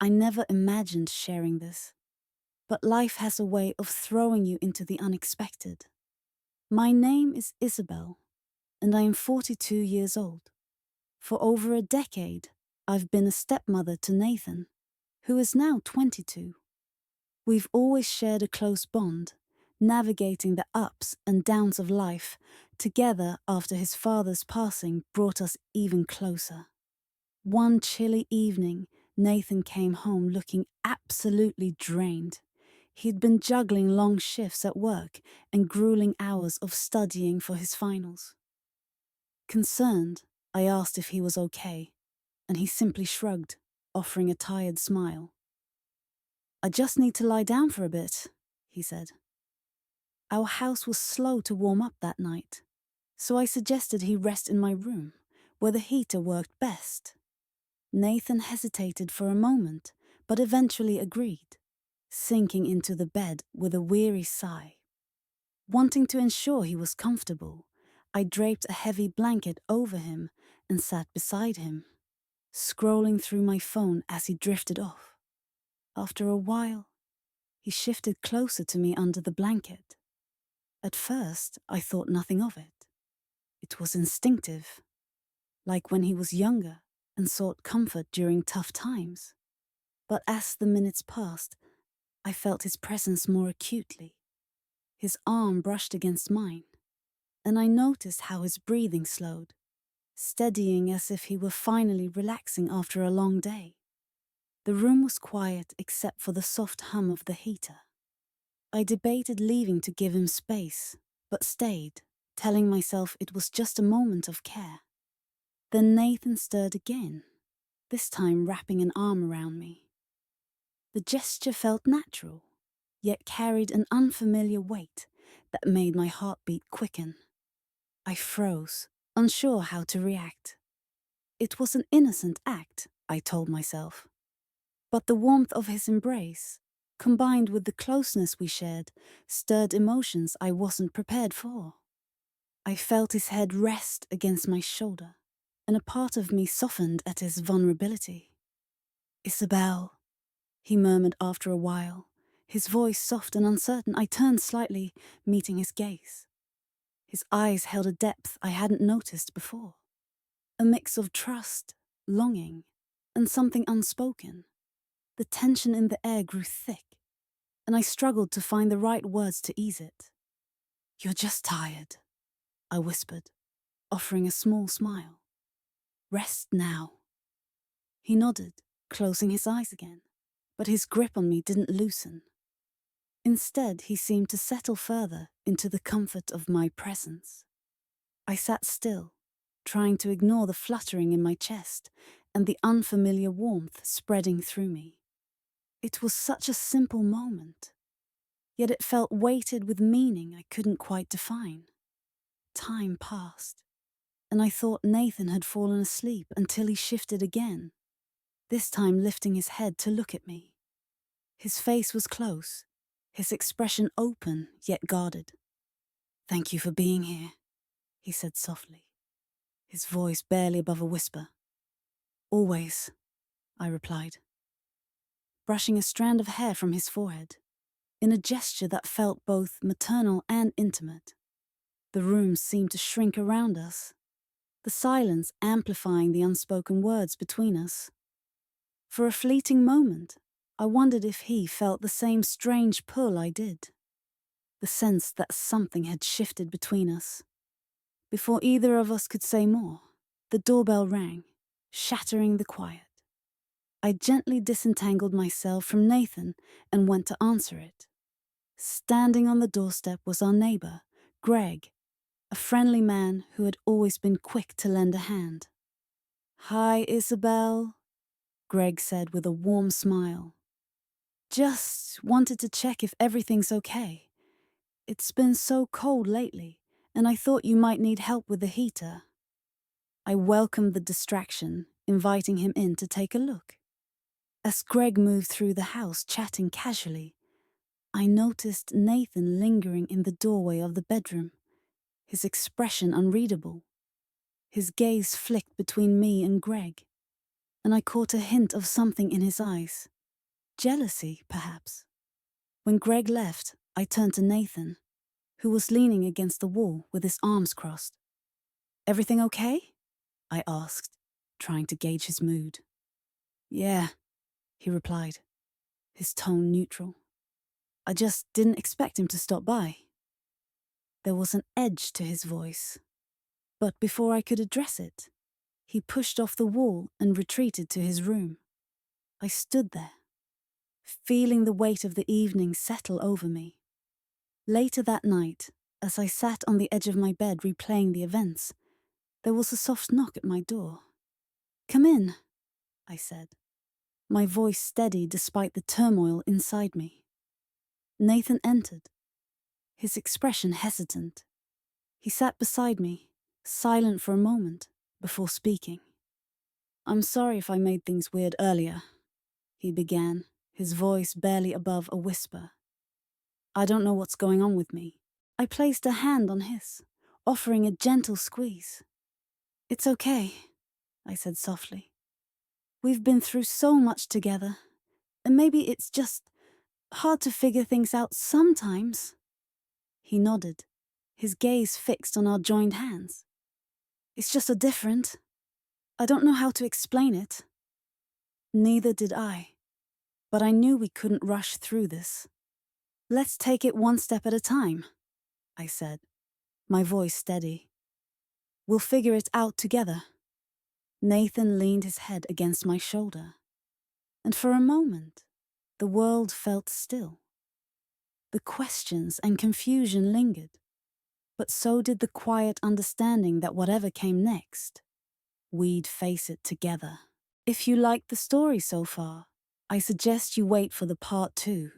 I never imagined sharing this, but life has a way of throwing you into the unexpected. My name is Isabel, and I am 42 years old. For over a decade, I've been a stepmother to Nathan, who is now 22. We've always shared a close bond, navigating the ups and downs of life together after his father's passing brought us even closer. One chilly evening, Nathan came home looking absolutely drained. He'd been juggling long shifts at work and grueling hours of studying for his finals. Concerned, I asked if he was okay, and he simply shrugged, offering a tired smile. "I just need to lie down for a bit," he said. Our house was slow to warm up that night, so I suggested he rest in my room, where the heater worked best. Nathan hesitated for a moment, but eventually agreed, sinking into the bed with a weary sigh. Wanting to ensure he was comfortable, I draped a heavy blanket over him and sat beside him, scrolling through my phone as he drifted off. After a while, he shifted closer to me under the blanket. At first, I thought nothing of it. It was instinctive, like when he was younger and sought comfort during tough times. But as the minutes passed, I felt his presence more acutely. His arm brushed against mine, and I noticed how his breathing slowed, steadying as if he were finally relaxing after a long day. The room was quiet except for the soft hum of the heater. I debated leaving to give him space, but stayed, telling myself it was just a moment of care. Then Nathan stirred again, this time wrapping an arm around me. The gesture felt natural, yet carried an unfamiliar weight that made my heartbeat quicken. I froze, unsure how to react. It was an innocent act, I told myself. But the warmth of his embrace, combined with the closeness we shared, stirred emotions I wasn't prepared for. I felt his head rest against my shoulder, and a part of me softened at his vulnerability. "Isabel," he murmured after a while, his voice soft and uncertain. I turned slightly, meeting his gaze. His eyes held a depth I hadn't noticed before. A mix of trust, longing, and something unspoken. The tension in the air grew thick, and I struggled to find the right words to ease it. "You're just tired," I whispered, offering a small smile. "Rest now." He nodded, closing his eyes again, but his grip on me didn't loosen. Instead, he seemed to settle further into the comfort of my presence. I sat still, trying to ignore the fluttering in my chest and the unfamiliar warmth spreading through me. It was such a simple moment, yet it felt weighted with meaning I couldn't quite define. Time passed, and I thought Nathan had fallen asleep until he shifted again, this time lifting his head to look at me. His face was close, his expression open yet guarded. "Thank you for being here," he said softly, his voice barely above a whisper. "Always," I replied, brushing a strand of hair from his forehead, in a gesture that felt both maternal and intimate. The room seemed to shrink around us, the silence amplifying the unspoken words between us. For a fleeting moment, I wondered if he felt the same strange pull I did, the sense that something had shifted between us. Before either of us could say more, the doorbell rang, shattering the quiet. I gently disentangled myself from Nathan and went to answer it. Standing on the doorstep was our neighbor, Greg, a friendly man who had always been quick to lend a hand. "Hi, Isabel," Greg said with a warm smile. "Just wanted to check if everything's okay. It's been so cold lately, and I thought you might need help with the heater." I welcomed the distraction, inviting him in to take a look. As Greg moved through the house chatting casually, I noticed Nathan lingering in the doorway of the bedroom, his expression unreadable. His gaze flicked between me and Greg, and I caught a hint of something in his eyes. Jealousy, perhaps. When Greg left, I turned to Nathan, who was leaning against the wall with his arms crossed. "Everything okay?" I asked, trying to gauge his mood. "Yeah," he replied, his tone neutral. "I just didn't expect him to stop by." There was an edge to his voice, but before I could address it, he pushed off the wall and retreated to his room. I stood there, feeling the weight of the evening settle over me. Later that night, as I sat on the edge of my bed replaying the events, there was a soft knock at my door. "Come in," I said, my voice steady despite the turmoil inside me. Nathan entered, his expression hesitant. He sat beside me, silent for a moment, before speaking. "I'm sorry if I made things weird earlier," he began, his voice barely above a whisper. "I don't know what's going on with me." I placed a hand on his, offering a gentle squeeze. "It's okay," I said softly. "We've been through so much together, and maybe it's just hard to figure things out sometimes." He nodded, his gaze fixed on our joined hands. "It's just a different. I don't know how to explain it." Neither did I, but I knew we couldn't rush through this. "Let's take it one step at a time," I said, my voice steady. "We'll figure it out together." Nathan leaned his head against my shoulder, and for a moment, the world felt still. The questions and confusion lingered, but so did the quiet understanding that whatever came next, we'd face it together. If you liked the story so far, I suggest you wait for the part 2.